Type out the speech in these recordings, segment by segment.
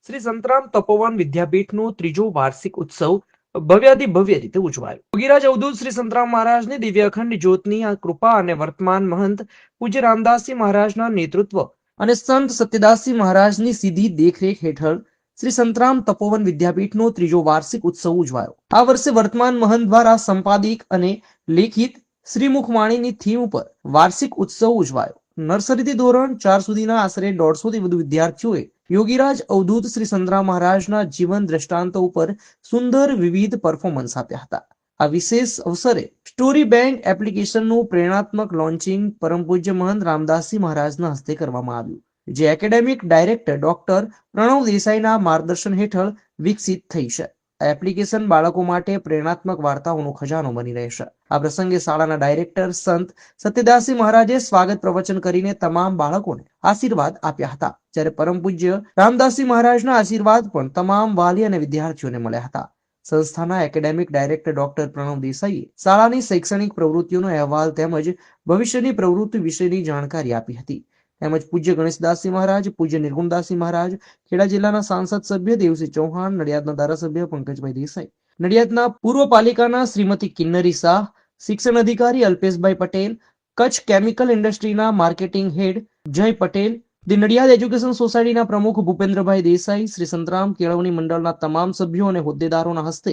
શ્રી સંતરામ તપોવન વિદ્યાપીઠનો ત્રીજો વાર્ષિક ઉત્સવ ભવ્યાતિભવ્ય રીતે ઉજવાયો. યોગીરાજ અવધૂત શ્રી સંતરામ મહારાજની દિવ્ય અખંડ જ્યોતની આ કૃપા અને વર્તમાન મહંત પૂજ્ય રામદાસજી મહારાજના નેતૃત્વ અને સંત સત્યદાસજી મહારાજની સીધી દેખરેખ હેઠળ શ્રી સંતરામ તપોવન વિદ્યાપીઠનો ત્રીજો વાર્ષિક ઉત્સવ ઉજવાયો. આ વર્ષે વર્તમાન મહંત દ્વારા સંપાદિક અને લેખિત શ્રીમુખવાણીની થીમ ઉપર વાર્ષિક ઉત્સવ ઉજવાયો. નર્સરીથી ધોરણ 4 સુધીના આશરે 150 થી વધુ વિદ્યાર્થીઓએ યોગીરાજ અવધૂત શ્રી સંતરામ મહારાજના જીવન દ્રષ્ટાંતો ઉપર સુંદર વિવિધ પરફોર્મન્સ આપ્યા હતા. આ વિશેષ અવસરે સ્ટોરી બેંક એપ્લિકેશનનું પ્રેરણાત્મક લોન્ચિંગ પરમ પૂજ્ય મહંત રામદાસજી મહારાજના હસ્તે કરવામાં આવ્યું, જે એકેડેમિક ડાયરેક્ટર ડોક્ટર પ્રણવ દેસાઈના માર્ગદર્શન હેઠળ વિકસિત થઈ છે. આ એપ્લિકેશન બાળકો માટે પ્રેરણાત્મક વાર્તાઓનો ખજાનો બની રહેશે. આ પ્રસંગે શાળાના ડાયરેક્ટર સંત સત્યદાસજી મહારાજે સ્વાગત પ્રવચન કરીને તમામ બાળકોને આશીર્વાદ આપ્યા હતા, જ્યારે પરમ પૂજ્ય રામદાસજી મહારાજના આશીર્વાદ પણ તમામ વાલી અને વિદ્યાર્થીઓને મળ્યા હતા. સંસ્થાના એકેડેમિક ડાયરેક્ટર ડોક્ટર પ્રણવ દેસાઈએ શાળાની શૈક્ષણિક પ્રવૃત્તિઓનો અહેવાલ તેમજ ભવિષ્યની પ્રવૃત્તિ વિશેની જાણકારી આપી હતી. તેમજ પૂજ્ય ગણેશદાસજી મહારાજ, પૂજ્ય નિર્ગુણદાસજી મહારાજ, ખેડા જિલ્લાના સાંસદ સભ્ય દેવસિંહ ચૌહાણ, નડિયાદના ધારાસભ્ય પંકજભાઈ દેસાઈ, નડિયાદના પૂર્વ પાલિકાના શ્રીમતી કિન્નરી શાહ, શિક્ષણ અધિકારી અલ્પેશભાઈ પટેલ, કચ્છ કેમિકલ ઇન્ડસ્ટ્રીના marketing head Jay Patel, the Nadiad education સોસાયટીના પ્રમુખ ભૂપેન્દ્રભાઈ દેસાઈ, શ્રી સંતરામ કેળવણી મંડળના તમામ સભ્યો અને હોદ્દેદારોના હસ્તે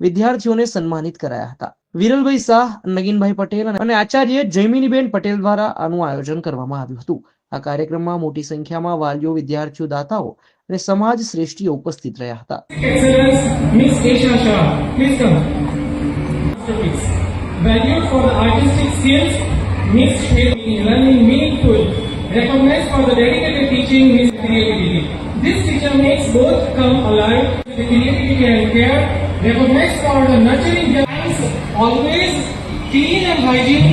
વિદ્યાર્થીઓને સન્માનિત કરાયા હતા. વિરલભાઈ શાહ, નગીનભાઈ પટેલ અને આચાર્ય જયમિનીબેન પટેલ દ્વારા આનું આયોજન કરવામાં આવ્યું હતું. આ કાર્યક્રમમાં મોટી સંખ્યામાં વાલીઓ, વિદ્યાર્થીઓ, દાતાઓ અને સમાજ શ્રેષ્ઠીઓ ઉપસ્થિત રહ્યા હતા. Valued for the artistic skills, Miss learning meaningful, recognized for the dedicated teaching, Miss creativity. This teacher makes both come alive with creativity and care, recognized for the nurturing hands, always clean and hygiene.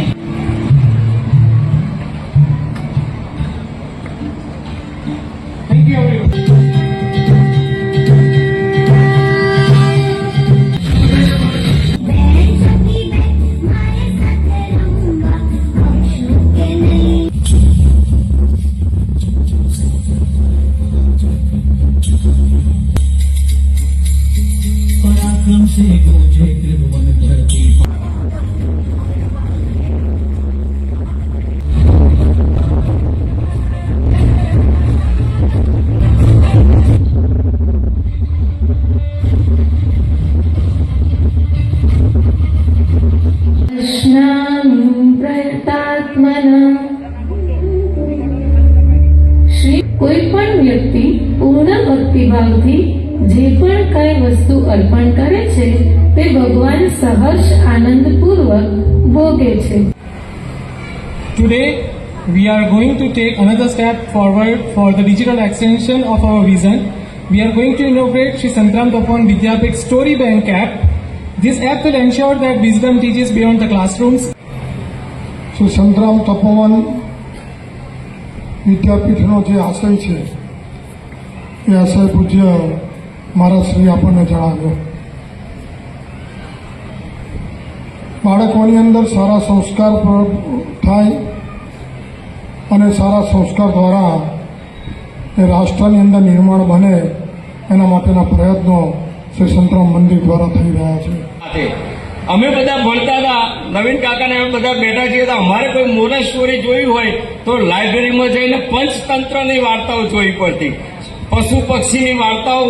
Thank you everyone. पराक्रम से गूंजे त्रिभुवन धरती कृष्णं प्रयतात्मना श्री કોઈ પણ વ્યક્તિ પૂર્ણ ભક્તિભાવથી જે પણ કઈ વસ્તુ અર્પણ કરે છે તે ભગવાન સહર્ષ આનંદપૂર્વક ભોગે છે. Today, we are going to take another step forward for the digital extension of our vision. We are going to inaugurate Sri Santaram Tapovan Vidyapith Story Bank app. This app will ensure that wisdom teaches beyond the classrooms. Sri Santaram Tapovan વિદ્યાપીઠનો જે આશય છે એ આશય પૂજ્ય મહારાજ શ્રી આપણને જણાવ્યો. બાળકોની અંદર સારા સંસ્કાર થાય અને સારા સંસ્કાર દ્વારા એ રાષ્ટ્રની અંદર નિર્માણ બને એના માટેના પ્રયત્નો શ્રી સંતરામ મંદિર દ્વારા થઈ રહ્યા છે. અમે બધા ભણતા હતા, નવીન કાકાને અમે બધા બેઠા છીએ, અમારે કોઈ મોરલ સ્ટોરી જોઈ હોય તો લાઇબ્રેરીમાં જઈને પંચતંત્રની વાર્તાઓ જોવી પડતી, પશુ પક્ષીની વાર્તાઓ,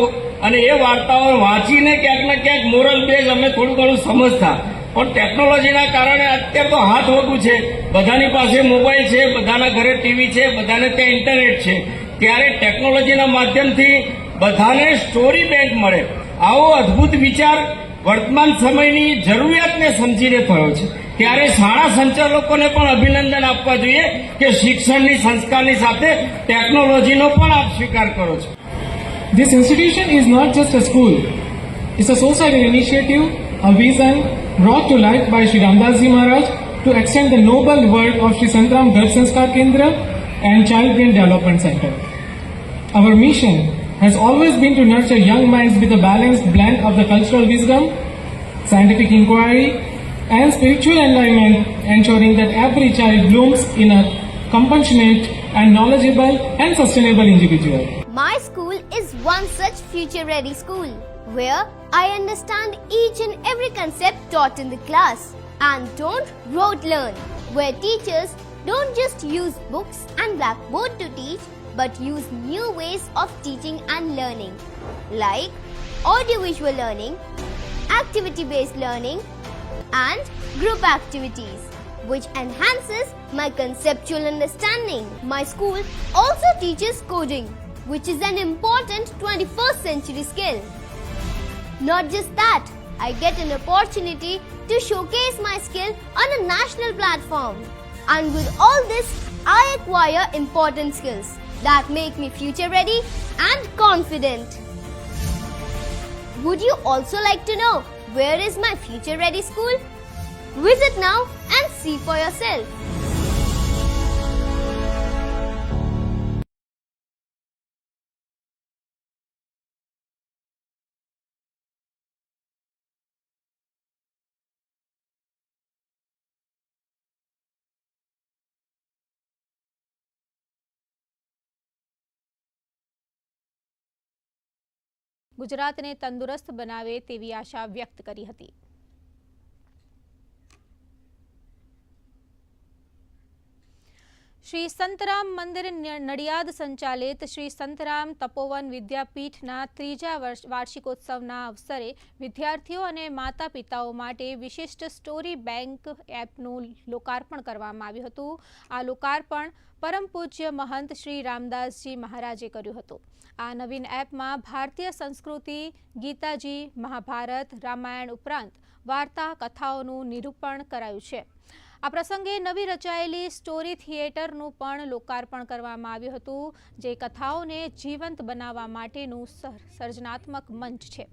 અને એ વાર્તાઓ વાંચીને ક્યાંક ને ક્યાંક મોરલ બેઝ અમે થોડું ઘણું સમજતા. પણ ટેકનોલોજીના કારણે અત્યારે તો હાથ વગું છે, બધાની પાસે મોબાઈલ છે, બધાના ઘરે ટીવી છે, બધાને ત્યાં ઇન્ટરનેટ છે, ત્યારે ટેકનોલોજીના માધ્યમથી બધાને સ્ટોરી બેંક મળે, આવો અદભુત વિચાર વર્તમાન સમયની જરૂરિયાતને સમજીને થયો છે. ત્યારે શાળા સંચાલકોને પણ અભિનંદન આપવા જોઈએ કે શિક્ષણની સંસ્કારની સાથે ટેકનોલોજીનો પણ આપ સ્વીકાર કરો છો. This institution is not just a school. It's a societal initiative, a vision brought to life by Sri Ramdasji Maharaj to extend the noble work of Sri Santaram Garh Sanskar Kendra and Child Brain Development Center. Our mission has always been to nurture young minds with a balanced blend of the cultural wisdom, scientific inquiry, and spiritual enlightenment, ensuring that every child blooms in a compassionate and knowledgeable and sustainable individual. My school is one such future-ready school, where I understand each and every concept taught in the class and don't rote learn, where teachers don't just use books and blackboard to teach, but use new ways of teaching and learning, like audiovisual learning, activity-based learning, and group activities, which enhances my conceptual understanding. My school also teaches coding, which is an important 21st century skill. Not just that, I get an opportunity to showcase my skill on a national platform. And with all this, I acquire important skills that make me future ready and confident. Would you also like to know where is my future ready school? Visit now and see for yourself. ગુજરાતને તંદુરસ્ત બનાવે તેવી આશા વ્યક્ત કરી હતી. શ્રી સંતરામ મંદિર નડિયાદ સંચાલિત શ્રી સંતરામ તપોવન વિદ્યાપીઠના ત્રીજા વાર્ષિકોત્સવના અવસરે વિદ્યાર્થીઓ અને માતા પિતાઓ માટે વિશિષ્ટ સ્ટોરી બેંક એપનું લોકાર્પણ કરવામાં આવ્યું હતું. આ લોકાર્પણ પરમ પૂજ્ય મહંત શ્રી રામદાસજી મહારાજે કર્યું હતું. આ નવીન એપમાં ભારતીય સંસ્કૃતિ, ગીતાજી, મહાભારત, રામાયણ ઉપરાંત વાર્તા કથાઓનું નિરૂપણ કરાયું છે. આ પ્રસંગે નવી રચાયેલી સ્ટોરી થિયેટરનું પણ લોકાર્પણ કરવામાં આવ્યું હતું, જે કથાઓને જીવંત બનાવવા માટેનું સર્જનાત્મક મંચ છે.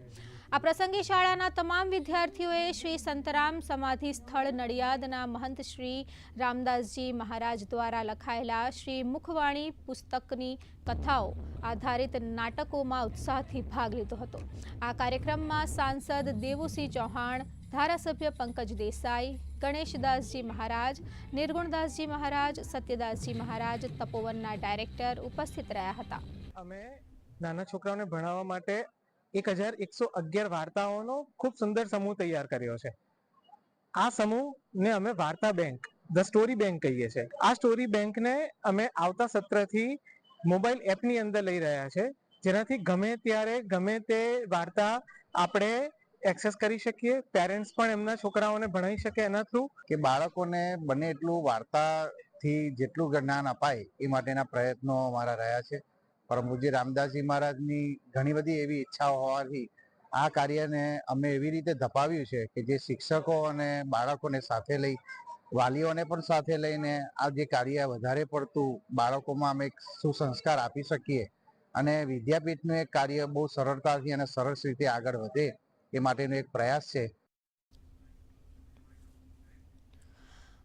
આ પ્રસંગે શાળાના તમામ વિદ્યાર્થીઓએ શ્રી સંતરામ સમાધિ સ્થળ નડિયાદના મહંત શ્રી રામદાસજી મહારાજ દ્વારા લખાયેલા શ્રી મુખવાણી પુસ્તકની કથાઓ આધારિત નાટકોમાં ઉત્સાહથી ભાગ લીધો હતો. આ કાર્યક્રમમાં સાંસદ દેવુસિંહ ચૌહાણ, ધારાસભ્ય પંકજ દેસાઈ, ગણેશદાસજી મહારાજ, નિર્ગુણદાસજી મહારાજ, સત્યદાસજી મહારાજ, તપોવનના ડાયરેક્ટર ઉપસ્થિત રહ્યા હતા. અમે નાના છોકરાઓને ભણાવવા માટે 1111 વાર્તાઓનો ખૂબ સુંદર સમૂહ તૈયાર કર્યો છે. આ સમૂહને અમે વાર્તા બેંક, ધ સ્ટોરી બેંક કહીએ છીએ. આ સ્ટોરી બેંકને અમે આવતા સત્રથી મોબાઈલ એપની અંદર લઈ રહ્યા છે, જેનાથી ગમે ત્યારે ગમે તે વાર્તા આપણે એક્સેસ કરી શકીએ. પેરેન્ટ્સ પણ એમના છોકરાઓને ભણાવી શકે એના થ્રુ. કે બાળકોને બને એટલું વાર્તાથી જેટલું જ્ઞાન અપાય એ માટેના પ્રયત્નો અમારા રહ્યા છે. પરમ પૂજ્ય રામદાસજી મહારાજની ઘણી બધી એવી ઈચ્છાઓ હોવાથી આ કાર્યને અમે એવી રીતે ધપાવ્યું છે કે જે શિક્ષકો અને બાળકોને સાથે લઈ, વાલીઓને પણ સાથે લઈને આ જે કાર્ય વધારે પડતું બાળકોમાં અમે સુસંસ્કાર આપી શકીએ અને વિદ્યાપીઠનું એક કાર્ય બહુ સરળતાથી અને સરસ રીતે આગળ વધે એ માટેનો એક પ્રયાસ છે.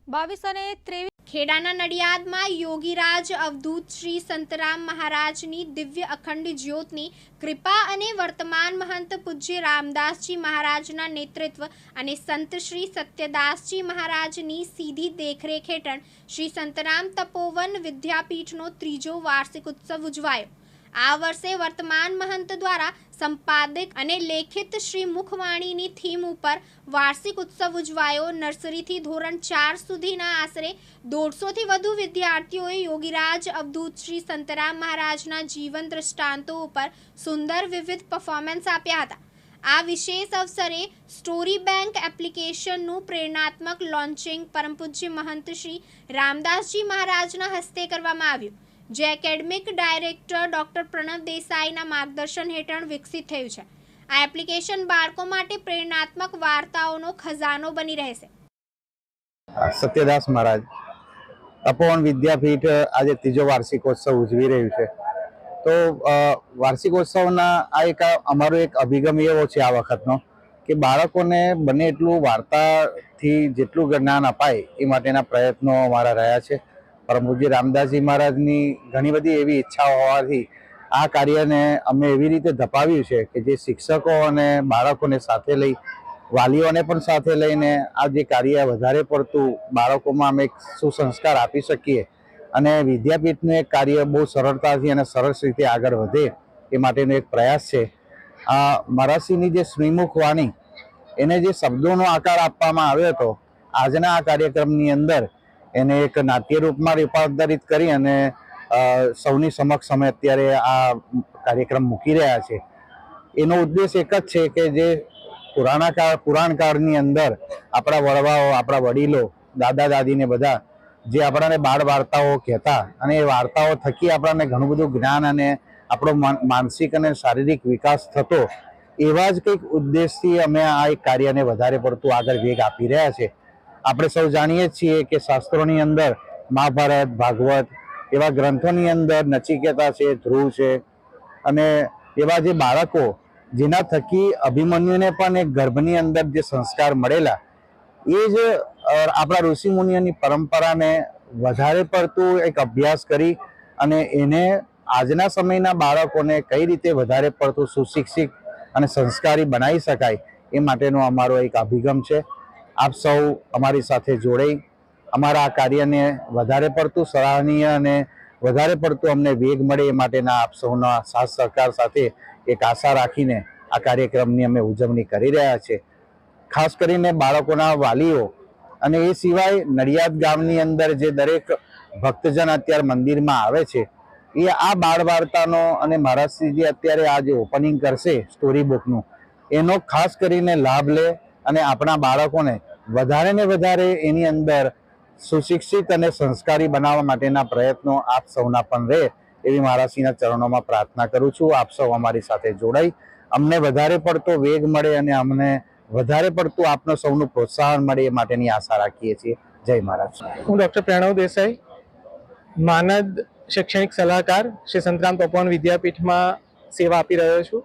22 અને 23 ખેડાના નડિયાદમાં યોગીરાજ અવધૂત શ્રી સંતરામ મહારાજની દિવ્ય અખંડ જ્યોતની કૃપા અને વર્તમાન મહંત પૂજ્ય રામદાસજી મહારાજના નેતૃત્વ અને સંત શ્રી સત્યદાસજી મહારાજની સીધી દેખરેખ હેઠળ શ્રી સંતરામ તપોવન વિદ્યાપીઠનો ત્રીજો વાર્ષિક ઉત્સવ ઉજવાયો. આ વર્ષે વર્તમાન મહંત દ્વારા સંપાદિત અને લેખિત શ્રી મુખવાણીની થીમ ઉપર વાર્ષિક ઉત્સવ ઉજવાયો. નર્સરીથી ધોરણ 4 સુધીના આશરે 150થી વધુ વિદ્યાર્થીઓએ યોગીરાજ અવધૂત શ્રી સંતરામ મહારાજના જીવન દ્રષ્ટાંતો ઉપર સુંદર વિવિધ પરફોર્મન્સ આપ્યા હતા. આ વિશેષ અવસરે સ્ટોરી બેંક એપ્લિકેશનનું પ્રેરણાત્મક લોન્ચિંગ પરમ પૂજ્ય મહંત શ્રી રામદાસજી મહારાજના હસ્તે કરવામાં આવ્યું, જે એકેડમિક ડાયરેક્ટર ડોક્ટર પ્રણવ દેસાઈના માર્ગદર્શન હેઠળ વિકસિત થયું છે. આ એપ્લિકેશન બાળકો માટે પ્રેરણાત્મક વાર્તાઓનો ખજાનો બની રહેશે. સત્યદાસ મહારાજ તપોવન વિદ્યાપીઠ આજે ત્રીજો વાર્ષિકોત્સવ ઉજવી રહ્યું છે. તો વાર્ષિકોત્સવના આ એક અમારો એક અભિગમ એવો છે આ વખતનો કે બાળકોને બને એટલું વાર્તાથી જેટલું જ્ઞાન અપાય એ માટેના પ્રયત્નો અમારા રહ્યા છે. પરમ પૂજ્ય રામદાસજી મહારાજની ઘણી બધી એવી ઈચ્છાઓ હોવાથી આ કાર્યને અમે એવી રીતે ધપાવ્યું છે કે જે શિક્ષકો અને બાળકોને સાથે લઈ, વાલીઓને પણ સાથે લઈને આ જે કાર્ય વધારે પડતું બાળકોમાં અમે એક સુસંસ્કાર આપી શકીએ અને વિદ્યાપીઠનું એક કાર્ય બહુ સરળતાથી અને સરસ રીતે આગળ વધે એ માટેનો એક પ્રયાસ છે. આ મરાસીની જે શ્રીમુખ વાણી એને જે શબ્દોનો આકાર આપવામાં આવ્યો હતો, આજના આ કાર્યક્રમની અંદર એને એક નાટ્ય રૂપમાં રૂપાંતરિત કરી અને સૌની સમક્ષ અમે અત્યારે આ કાર્યક્રમ મૂકી રહ્યા છે. એનો ઉદ્દેશ એક જ છે કે જે પુરાણ કાળની અંદર આપણા વડવાઓ, આપણા વડીલો, દાદા દાદીને બધા જે આપણાને બાળ વાર્તાઓ કહેતા અને એ વાર્તાઓ થકી આપણને ઘણું બધું જ્ઞાન અને આપણો માનસિક અને શારીરિક વિકાસ થતો, એવા જ કંઈક ઉદ્દેશથી અમે આ એક કાર્યને વધારે પડતું આગળ વેગ આપી રહ્યા છે. આપણે સૌ જાણીએ છીએ કે શાસ્ત્રોની અંદર મહાભારત, ભાગવત એવા ગ્રંથોની અંદર નચિકેતા છે, ધ્રુવ છે અને એવા જે બાળકો જેના થકી અભિમન્યુને પણ એક ગર્ભની અંદર જે સંસ્કાર મળેલા, એ જ આપણા ઋષિ મુનિઓની પરંપરાને વધારે પડતું એક અભ્યાસ કરી અને એને આજના સમયના બાળકોને કઈ રીતે વધારે પડતું સુશિક્ષિત અને સંસ્કારી બનાવી શકાય એ માટેનો અમારો એક અભિગમ છે. આપ સૌ અમારી સાથે જોડાઈ અમારા આ કાર્યને વધારે પડતું સરાહનીય અને વધારે પડતું અમને વેગ મળે એ માટેના આપ સૌના સાથ સહકાર સાથે એક આશા રાખીને આ કાર્યક્રમની અમે ઉજવણી કરી રહ્યા છીએ. ખાસ કરીને બાળકોના વાલીઓ અને એ સિવાય નડિયાદ ગામની અંદર જે દરેક ભક્તજન અત્યારે મંદિરમાં આવે છે, એ આ બાળ વાર્તાનો અને મહારાજશ્રીજી અત્યારે આ જે ઓપનિંગ કરશે સ્ટોરી બુકનું, એનો ખાસ કરીને લાભ લે અને આપણા બાળકોને વધારે ને વધારે એની અંદર સુશિક્ષિત અને સંસ્કારી બનાવવા માટેના પ્રયત્નો આપ સૌના પણ રહે એવી મહારાજશ્રીના ચરણોમાં પ્રાર્થના કરું છું. આપ સૌ અમારી સાથે જોડાઈ અમને વધારે પડતો વેગ મળે અને અમને વધારે પડતું આપનો સૌનું પ્રોત્સાહન મળે એ માટેની આશા રાખીએ છીએ. જય મહારાજ. હું ડૉક્ટર પ્રણવ દેસાઈ, માનદ શૈક્ષણિક સલાહકાર, શ્રી સંતરામ તપોવન વિદ્યાપીઠમાં સેવા આપી રહ્યો છું.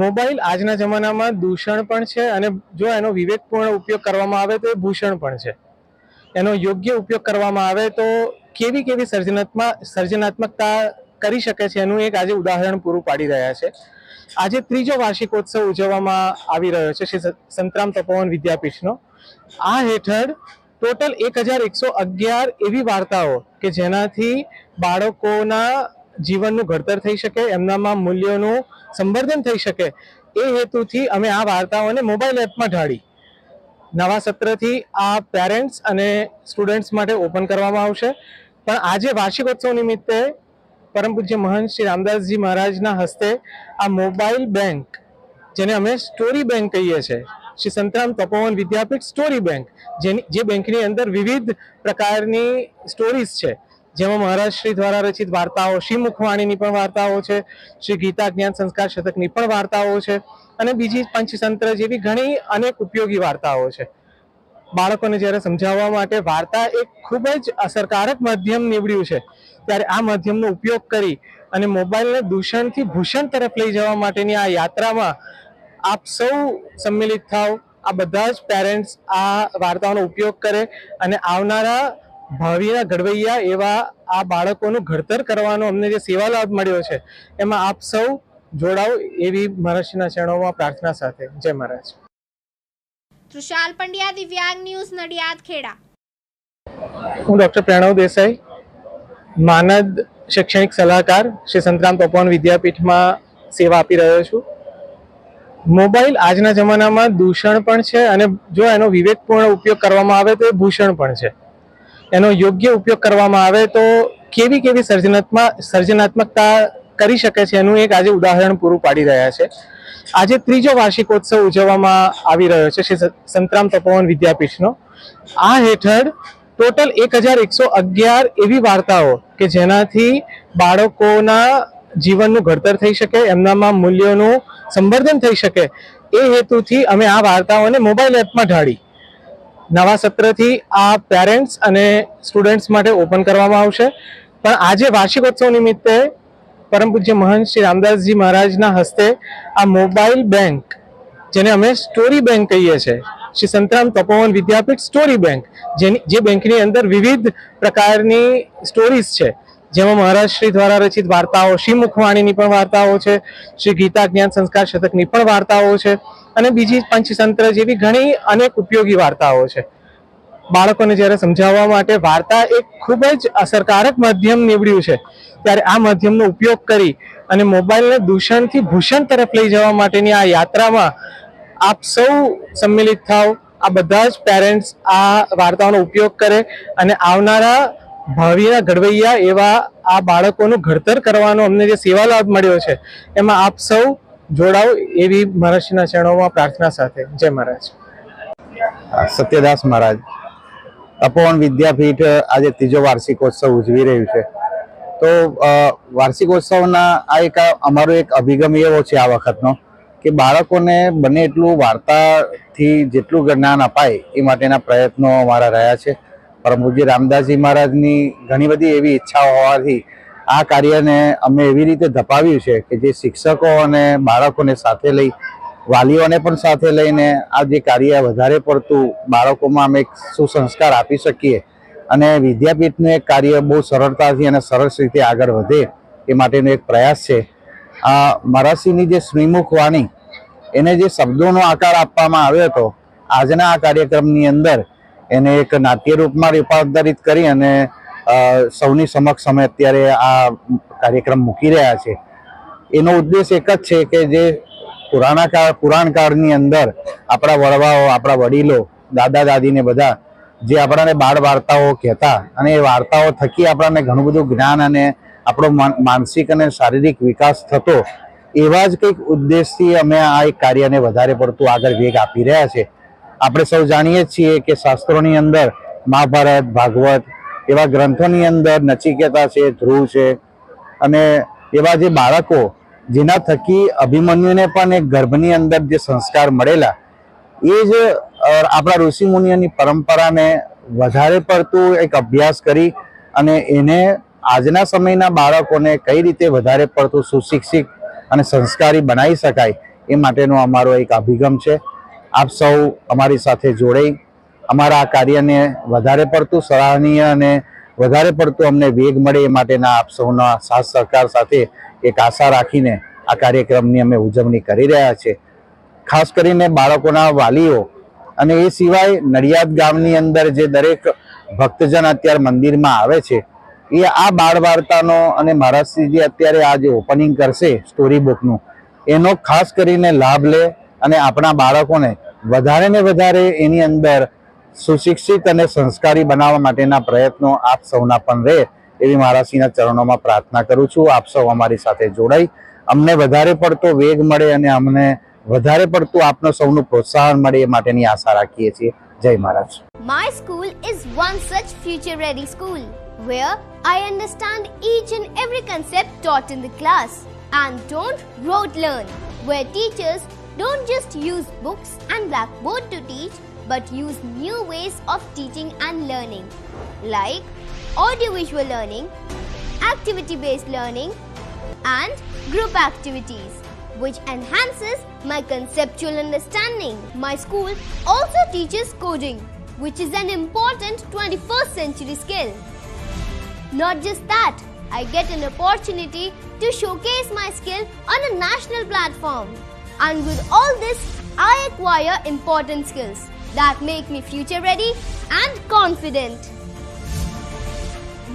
મોબાઈલ આજના જમાનામાં દૂષણ પણ છે અને જો એનો વિવેકપૂર્ણ ઉપયોગ કરવામાં આવે તો એ ભૂષણ પણ છે. એનો યોગ્ય ઉપયોગ કરવામાં આવે તો કેવી કેવી સર્જનાત્મકતા કરી શકે છે એનું એક આજે ઉદાહરણ પૂરું પાડી રહ્યા છે. આજે 3જો વાર્ષિકોત્સવ ઉજવવામાં આવી રહ્યો છે શ્રી સંતરામ તપોવન વિદ્યાપીઠનો. આ હેઠળ ટોટલ 1111 એવી વાર્તાઓ કે જેનાથી બાળકોના જીવનનું ઘડતર થઈ શકે, એમનામાં મૂલ્યોનું સંવર્ધન થઈ શકે, એ હેતુથી અમે આ વાર્તાઓને મોબાઈલ એપમાં ઢાળી નવા સત્રથી આ પેરેન્ટ્સ અને સ્ટુડન્ટ્સ માટે ઓપન કરવામાં આવશે. પણ આજે વાર્ષિકોત્સવ નિમિત્તે પરમ પૂજ્ય મહંત શ્રી રામદાસજી મહારાજના હસ્તે આ મોબાઈલ બેંક, જેને અમે સ્ટોરી બેંક કહીએ છીએ, શ્રી સંતરામ તપોવન વિદ્યાપીઠ સ્ટોરી બેંક, જે બેંકની અંદર વિવિધ પ્રકારની સ્ટોરીઝ છે, જેમાં મહારાજ શ્રી દ્વારા રચિત વાર્તાઓ, શ્રી મુખવાણીની પણ વાર્તાઓ છે, શ્રી ગીતા જ્ઞાન સંસ્કાર શતકની પણ વાર્તાઓ છે અને બીજી પંચતંત્ર જેવી ઘણી અનેક ઉપયોગી વાર્તાઓ છે. બાળકોને જ્યારે સમજાવવા માટે વાર્તા એક ખૂબ જ અસરકારક માધ્યમ નીવડ્યું છે, ત્યારે આ માધ્યમનો ઉપયોગ કરી અને મોબાઈલને દૂષણથી ભૂષણ તરફ લઈ જવા માટેની આ યાત્રામાં આપ સૌ સંમિલિત થાવ. આ બધા જ પેરેન્ટ્સ આ વાર્તાઓનો ઉપયોગ કરે અને આવનારા ભાવિના ઘડવૈયા એવા આ બાળકોનું ઘડતર કરવાનો અમને જે સેવા લાભ મળ્યો છે એમાં આપ સૌ જોડાઓ એવી મહારાજના ચરણોમાં પ્રાર્થના સાથે. જય મહારાજ. તૃષાલ પંડ્યા, દિવ્યાંગ ન્યૂઝ, નડિયાદ, ખેડા. હું ડૉક્ટર પ્રણવ દેસાઈ, માનદ શૈક્ષણિક સલાહકાર, શ્રી સંતરામ તપોવન વિદ્યાપીઠમાં સેવા આપી રહ્યો છું. મોબાઈલ આજના જમાનામાં દૂષણ પણ છે અને જો એનો વિવેકપૂર્ણ ઉપયોગ કરવામાં આવે તો એ ભૂષણ પણ છે. એનો યોગ્ય ઉપયોગ કરવામાં આવે તો કેવી કેવી સર્જનાત્મકતા કરી શકે છે એનું એક આજે ઉદાહરણ પૂરું પાડી રહ્યા છે. આજે 3જો વાર્ષિકોત્સવ ઉજવવામાં આવી રહ્યો છે શ્રી સંતરામ તપોવન વિદ્યાપીઠનો. આ હેઠળ ટોટલ 1111 એવી વાર્તાઓ કે જેનાથી બાળકોના જીવનનું ઘડતર થઈ શકે, એમનામાં મૂલ્યોનું સંવર્ધન થઈ શકે, એ હેતુથી અમે આ વાર્તાઓને મોબાઈલ એપમાં ઢાળી નવા સત્રથી આ પેરેન્ટ્સ અને સ્ટુડન્ટ્સ માટે ઓપન કરવામાં આવશે. પણ આજે વાર્ષિકોત્સવ નિમિત્તે પરમ પૂજ્ય મહંત શ્રી રામદાસજી મહારાજના હસ્તે આ મોબાઈલ બેંક, જેને અમે સ્ટોરી બેંક કહીએ છીએ, શ્રી સંતરામ તપોવન વિદ્યાપીઠ સ્ટોરી બેંક, જે બેંકની અંદર વિવિધ પ્રકારની સ્ટોરીઝ છે, જેમાં મહારાજ શ્રી દ્વારા રચિત વાર્તાઓ, શ્રી મુખવાણીની પણ વાર્તાઓ છે, શ્રી ગીતા જ્ઞાન સંસ્કાર શતકની પણ વાર્તાઓ છે અને બીજી પંચતંત્ર જેવી ઘણી અનેક ઉપયોગી વાર્તાઓ છે. બાળકોને જ્યારે સમજાવવા માટે વાર્તા એક ખૂબ જ અસરકારક માધ્યમ નીવડ્યું છે, ત્યારે આ માધ્યમનો ઉપયોગ કરી અને મોબાઈલને દૂષણથી ભૂષણ તરફ લઈ જવા માટેની આ યાત્રામાં આપ સૌ સંમિલિત થાવ. આ બધા જ પેરેન્ટ્સ આ વાર્તાઓનો ઉપયોગ કરે અને આવનારા ભાવિના ઘડવૈયા એવા આ બાળકોનું ઘડતર કરવાનો અમને જે સેવા લાભ મળ્યો છે એમાં આપ સૌ જોડાવ એવી મહારાજના ચરણોમાં પ્રાર્થના સાથે. જય મહારાજ. સત્યદાસ મહારાજ તપોવન વિદ્યાપીઠ આજે ત્રીજો વાર્ષિકોત્સવ ઉજવી રહ્યું છે. તો વાર્ષિકોત્સવના આ એક અમારો એક અભિગમ એવો છે આ વખતનો કે બાળકોને બને એટલું વાર્તાથી જેટલું જ્ઞાન અપાય એ માટેના પ્રયત્નો અમારા રહ્યા છે. પરમ પૂજ્ય રામદાસજી મહારાજની ઘણી બધી એવી ઈચ્છાઓ હોવાથી આ કાર્યને અમે એવી રીતે ધપાવ્યું છે કે જે શિક્ષકો અને બાળકોને સાથે લઈ, વાલીઓને પણ સાથે લઈને આ જે કાર્ય વધારે પડતું બાળકોમાં અમે એક સુસંસ્કાર આપી શકીએ અને વિદ્યાપીઠનું એક કાર્ય બહુ સરળતાથી અને સરસ રીતે આગળ વધે એ માટેનો એક પ્રયાસ છે. આ મહારાજશ્રીની જે શ્રીમુખ વાણી એને જે શબ્દોનો આકાર આપવામાં આવ્યો હતો, આજના આ કાર્યક્રમની અંદર એને એક નાટ્ય રૂપમાં રૂપાંતરિત કરી અને સૌની સમક્ષ અમે અત્યારે આ કાર્યક્રમ મૂકી રહ્યા છે. એનો ઉદ્દેશ એક જ છે કે જે પુરાણ કાળની અંદર આપણા વડવાઓ, આપણા વડીલો, દાદા દાદીને બધા જે આપણને બાળ વાર્તાઓ કહેતા અને એ વાર્તાઓ થકી આપણને ઘણું બધું જ્ઞાન અને આપણો માનસિક અને શારીરિક વિકાસ થતો, એવા જ કંઈક ઉદ્દેશથી અમે આ એક કાર્યને વધારે પડતું આગળ વેગ આપી રહ્યા છે. આપણે સૌ જાણીએ છીએ કે શાસ્ત્રોની અંદર મહાભારત, ભાગવત એવા ગ્રંથોની અંદર નચિકેતા છે, ધ્રુવ છે અને એવા જે બાળકો જેના થકી અભિમન્યુને પણ એક ગર્ભની અંદર જે સંસ્કાર મળેલા, એ જ આપણા ઋષિ મુનિઓની પરંપરાને વધારે પડતું એક અભ્યાસ કરી અને એને આજના સમયના બાળકોને કઈ રીતે વધારે પડતું સુશિક્ષિત અને સંસ્કારી બનાવી શકાય એ માટેનો અમારો એક અભિગમ છે. આપ સૌ અમારી સાથે જોડાઈ અમારા આ કાર્યને વધારે પડતું સરાહનીય અને વધારે પડતું અમને વેગ મળે એ માટેના આપ સૌના સાથ સહકાર સાથે એક આશા રાખીને આ કાર્યક્રમની અમે ઉજવણી કરી રહ્યા છીએ. ખાસ કરીને બાળકોના વાલીઓ અને એ સિવાય નડિયાદ ગામની અંદર જે દરેક ભક્તજન અત્યારે મંદિરમાં આવે છે એ આ બાળ વાર્તાનો અને મહારાજશ્રી જે અત્યારે આ જે ઓપનિંગ કરશે સ્ટોરી બુકનું, એનો ખાસ કરીને લાભ લે અને આપણા બાળકોને વધારે ને વધારે એની અંદર સુશિક્ષિત અને સંસ્કારી બનાવવા માટેના પ્રયત્નો આપ સૌના પણ રહે એવી મહારાજશ્રીના ચરણોમાં પ્રાર્થના કરું છું. આપ સૌ અમારી સાથે જોડાઈ અમને વધારે પડતો વેગ મળે અને અમને વધારે પડતું આપનો સૌનું પ્રોત્સાહન મળે એ માટેની આશા રાખીએ છીએ. જય મહારાજ. My school is one such future-ready school where I understand each and every concept taught in the class and don't rote learn, where teachers don't just use books and blackboard to teach but use new ways of teaching and learning like audiovisual learning, activity-based learning and group activities which enhances my conceptual understanding. My school also teaches coding, which is an important 21st century skill. Not just that, I get an opportunity to showcase my skill on a national platform. And with all this, I acquire important skills that make me future ready and confident.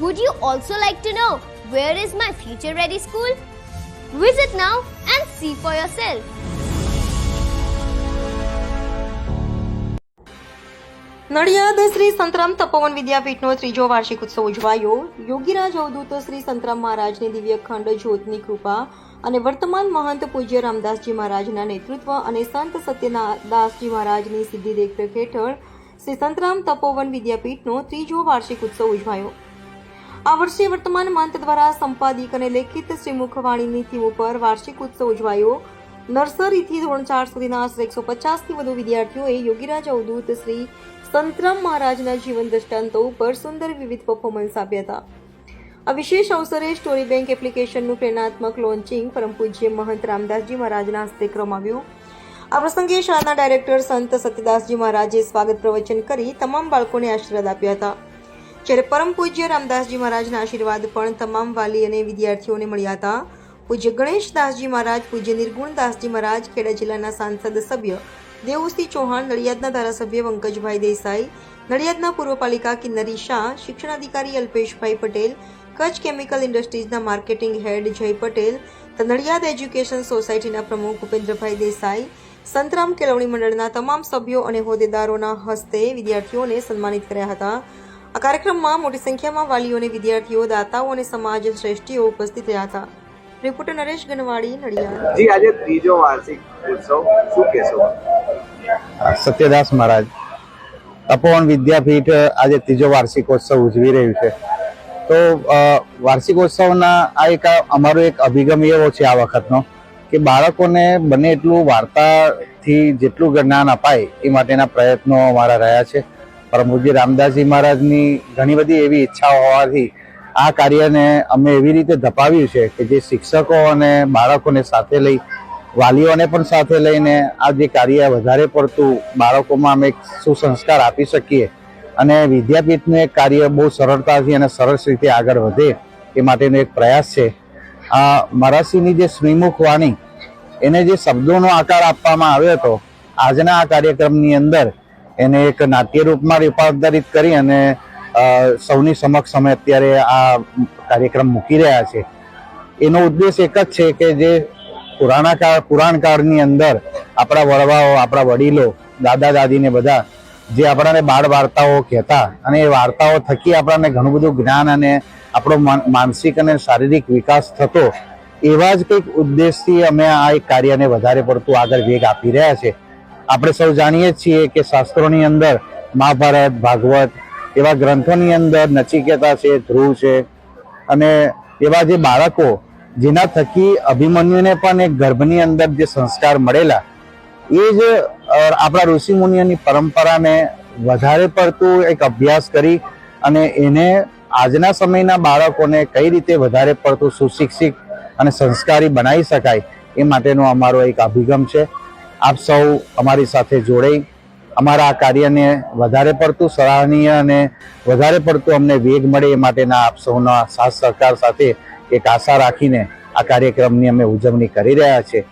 Would you also like to know where is my future ready school? Visit now and see for yourself. Nadiad Shri Santram તપોવન વિદ્યાપીઠનો ત્રીજો વાર્ષિક ઉત્સવ ઉજવાયો. યોગીરાજ અવધૂત શ્રી સંતરામ મહારાજની દિવ્ય અખંડ જ્યોતની કૃપા અને વર્તમાન મહંત પૂજ્ય રામદાસજી મહારાજના નેતૃત્વ અને સંત સત્યદાસજી મહારાજની સીધી દેખરેખ હેઠળ શ્રી સંતરામ તપોવન વિદ્યાપીઠનો ત્રીજો વાર્ષિક ઉત્સવ ઉજવાયો. આ વર્ષે વર્તમાન મહંત દ્વારા સંપાદિક અને લેખિત શ્રીમુખવાણીની થીમ ઉપર વાર્ષિક ઉત્સવ ઉજવાયો. નર્સરીથી ધોરણ 4 સુધીના આશરે 150થી વધુ વિદ્યાર્થીઓએ યોગીરાજ અવધૂત શ્રી સંતરામ મહારાજના જીવન દ્રષ્ટાંતો ઉપર સુંદર વિવિધ પરફોર્મન્સ આપ્યા હતા. આ વિશેષ અવસરે સ્ટોરી બેંક એપ્લિકેશનનું પ્રેરણાત્મક લોન્ચિંગ પરમ પૂજ્ય મહંત રામદાસજી મહારાજના હસ્તે કરવામાં આવ્યું. આ પ્રસંગે શાળાના ડાયરેક્ટર સંત સત્યદાસજી મહારાજે સ્વાગત પ્રવચન કરી તમામ બાળકોને આશીર્વાદ આપ્યા હતા. જ્યારે પરમ પૂજ્ય રામદાસજી મહારાજના આશીર્વાદ પણ તમામ વાલી અને વિદ્યાર્થીઓને મળ્યા હતા. પૂજ્ય ગણેશદાસજી મહારાજ, પૂજ્ય નિર્ગુણદાસજી મહારાજ, ખેડા જિલ્લાના સાંસદ સભ્ય દેવુસિંહ ચૌહાણ, નડિયાદના ધારાસભ્ય પંકજભાઈ દેસાઈ, નડિયાદના પૂર્વ પાલિકા કિન્નરી શાહ, શિક્ષણાધિકારી અલ્પેશભાઈ પટેલ, કચ્છ કેમિકલ ઇન્ડસ્ટ્રીઝના marketing head Jay Patel, Nadiad education સોસાયટીના પ્રમુખ ભૂપેન્દ્રભાઈ દેસાઈ, સંતરામ કેળવણી મંડળના તમામ સભ્યો અને હોદ્દેદારોના હસ્તે વિદ્યાર્થીઓને સન્માનિત કર્યા હતા. આ કાર્યક્રમમાં મોટી સંખ્યામાં વાલીઓ અને વિદ્યાર્થીઓ, દાતાઓ અને સમાજ શ્રેષ્ઠીઓ ઉપસ્થિત રહ્યા હતા. રિપોર્ટર નરેશ ગનવાડી, નડિયાદ. જી, આજે ત્રીજો વાર્ષિક ઉત્સવ, શું કહેશો? સત્યદાસ મહારાજ તપોવન વિદ્યાપીઠ આજે ત્રીજો વાર્ષિકોત્સવ ઉજવી રહ્યું છે. તો વાર્ષિકોત્સવના આ અમારો એક અભિગમ એવો છે આ વખતનો કે બાળકોને બને એટલું વાર્તાથી જેટલું જ્ઞાન અપાય એ માટેના પ્રયત્નો અમારા રહ્યા છે. પરમ પૂજ્ય રામદાસજી મહારાજની ઘણી બધી એવી ઈચ્છાઓ હોવાથી આ કાર્યને અમે એવી રીતે ધપાવ્યું છે કે જે શિક્ષકો અને બાળકોને સાથે લઈ, વાલીઓને પણ સાથે લઈને આ જે કાર્ય વધારે પડતું બાળકોમાં અમે એક સુસંસ્કાર આપી શકીએ અને વિદ્યાપીઠનું એક કાર્ય બહુ સરળતાથી અને સરસ રીતે આગળ વધે એ માટેનો એક પ્રયાસ છે. આ મરાસીની જે શ્રીમુખ વાણી એને જે શબ્દોનો આકાર આપવામાં આવ્યો હતો, આજના આ કાર્યક્રમની અંદર એને એક નાટ્ય રૂપમાં રૂપાંતરિત કરી અને સૌની સમક્ષ અમે અત્યારે આ કાર્યક્રમ મૂકી રહ્યા છે. એનો ઉદ્દેશ એક જ છે કે જે પુરાણ કાળની અંદર આપણા વડવાઓ, આપણા વડીલો, દાદા દાદીને બધા જે આપણને બાળ વાર્તાઓ કહેતા અને એ વાર્તાઓ થકી આપણને ઘણું બધું જ્ઞાન અને આપણો માનસિક અને શારીરિક વિકાસ થતો, એવા જ કંઈક ઉદ્દેશથી અમે આ એક કાર્યને વધારે પડતું આગળ વેગ આપી રહ્યા છે. આપણે સૌ જાણીએ છીએ કે શાસ્ત્રોની અંદર મહાભારત, ભાગવત એવા ગ્રંથોની અંદર નચિકેતા છે, ધ્રુવ છે અને એવા જે બાળકો જેના થકી અભિમન્યુને પણ એક ગર્ભની અંદર જે સંસ્કાર મળેલા, એ જ આપણા ઋષિ મુનિઓની પરંપરાને વધારે પડતું એક અભ્યાસ કરી અને એને આજના સમયના બાળકોને કઈ રીતે વધારે પડતું સુશિક્ષિત અને સંસ્કારી બનાવી શકાય એ માટેનો અમારો એક અભિગમ છે. આપ સૌ અમારી સાથે જોડાઈ અમારા આ કાર્યને વધારે પડતું સરાહનીય અને વધારે પડતું અમને વેગ મળે એ માટેના આપ સૌના સાથ સહકાર સાથે એક આશા રાખીને આ કાર્યક્રમની અમે ઉજવણી કરી રહ્યા છીએ.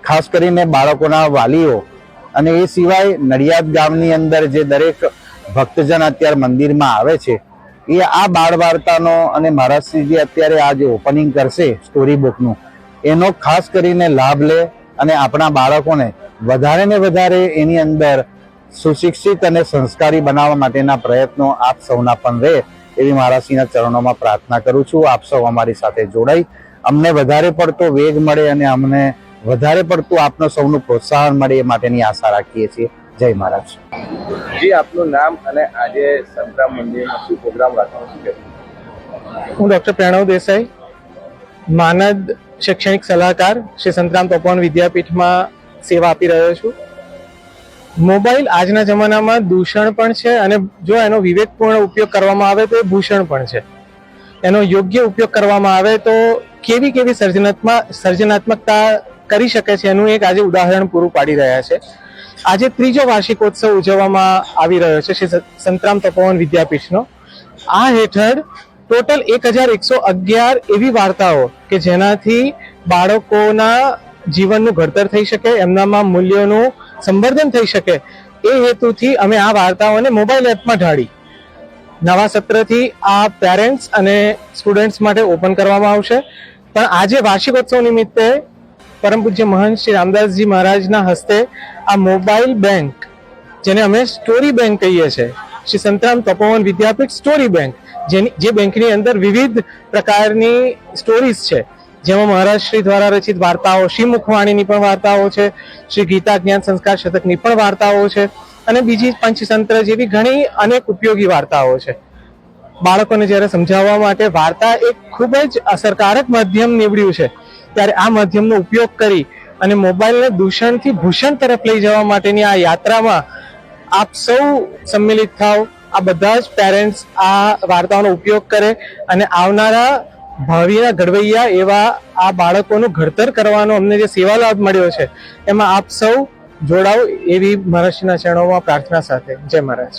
ખાસ કરીને બાળકોના વાલીઓ અને એ સિવાય નડિયાદ ગામની અંદર જે દરેક ભક્તજન અત્યારે મંદિરમાં આવે છે એ આ બાળ વાર્તાનો અને મહારાજશ્રીજી અત્યારે આ જે ઓપનિંગ કરશે સ્ટોરી બુકનું, એનો ખાસ કરીને લાભ લે અને આપણા બાળકોને વધારે ને વધારે એની અંદર સુશિક્ષિત અને સંસ્કારી બનાવવા માટેના પ્રયત્નો આપ સૌના પણ રહે એવી મહારાજશ્રીના ચરણોમાં પ્રાર્થના કરું છું. આપ સૌ અમારી સાથે જોડાઈ અમને વધારે પડતો વેગ મળે અને અમને વધારે પડતું આપનો સૌનું પ્રોત્સાહન મળે એ માટેની આશા રાખીએ છીએ. જય મહારાજ. જી, આપનું નામ અને આજે સંતરામ મંદિરમાં શું પ્રોગ્રામ રાખવાનો છે? હું ડૉક્ટર પ્રણવ દેસાઈ, માનદ શૈક્ષણિક સલાહકાર, શ્રી સંતરામ તપોવન વિદ્યાપીઠમાં સેવા આપી રહ્યો છું. મોબાઈલ આજના જમાનામાં દૂષણ પણ છે અને જો એનો વિવેકપૂર્ણ ઉપયોગ કરવામાં આવે તો એ ભૂષણ પણ છે. એનો યોગ્ય ઉપયોગ કરવામાં આવે તો કેવી કેવી સર્જનાત્મકતા કરી શકે છે એનું એક આજે ઉદાહરણ પૂરું પાડી રહ્યા છે. આજે ત્રીજો વાર્ષિકોત્સવ ઉજવવામાં આવી રહ્યો છે શ્રી સંતરામ તપોવન વિદ્યાપીઠનો. આ હેઠળ ટોટલ 1111 એવી વાર્તાઓ કે જેનાથી બાળકોના જીવનનું ઘડતર થઈ શકે, એમનામાં મૂલ્યોનું સંવર્ધન થઈ શકે, એ હેતુથી અમે આ વાર્તાઓને મોબાઈલ એપમાં ઢાળી નવા સત્રથી આ પેરેન્ટ્સ અને સ્ટુડન્ટ્સ માટે ઓપન કરવામાં આવશે. પણ આજે વાર્ષિકોત્સવ નિમિત્તે પરમ પૂજ્ય મહંત શ્રી રામદાસજી મહારાજના હસ્તે આ મોબાઈલ બેંક, જેને અમે સ્ટોરી બેંક કહીએ છીએ, શ્રી સંતરામ તપોવન વિદ્યાપીઠ સ્ટોરી બેંક, જે બેંકની અંદર વિવિધ પ્રકારની સ્ટોરીઝ છે, જેમાં મહારાજ શ્રી દ્વારા રચિત વાર્તાઓ, શ્રી મુખવાણીની પણ વાર્તાઓ છે, શ્રી ગીતા જ્ઞાન સંસ્કાર શતકની પણ વાર્તાઓ છે અને બીજી પંચતંત્ર જેવી ઘણી અનેક ઉપયોગી વાર્તાઓ છે. બાળકોને જ્યારે સમજાવવા માટે વાર્તા એક ખૂબ જ અસરકારક માધ્યમ નીવડ્યું છે, ત્યારે આ માધ્યમનો ઉપયોગ કરી અને મોબાઈલને દૂષણથી ભૂષણ તરફ લઈ જવા માટેની આ યાત્રામાં આપ સૌ સંમિલિત થાવ. આ બધા જ પેરેન્ટ્સ આ વાર્તાઓનો ઉપયોગ કરે અને આવનારા ભાવિના ઘડવૈયા એવા આ બાળકોનું ઘડતર કરવાનો અમને જે સેવા લાભ મળ્યો છે એમાં આપ સૌ જોડાઓ એવી મહારાજના ચરણોમાં પ્રાર્થના સાથે. જય મહારાજ.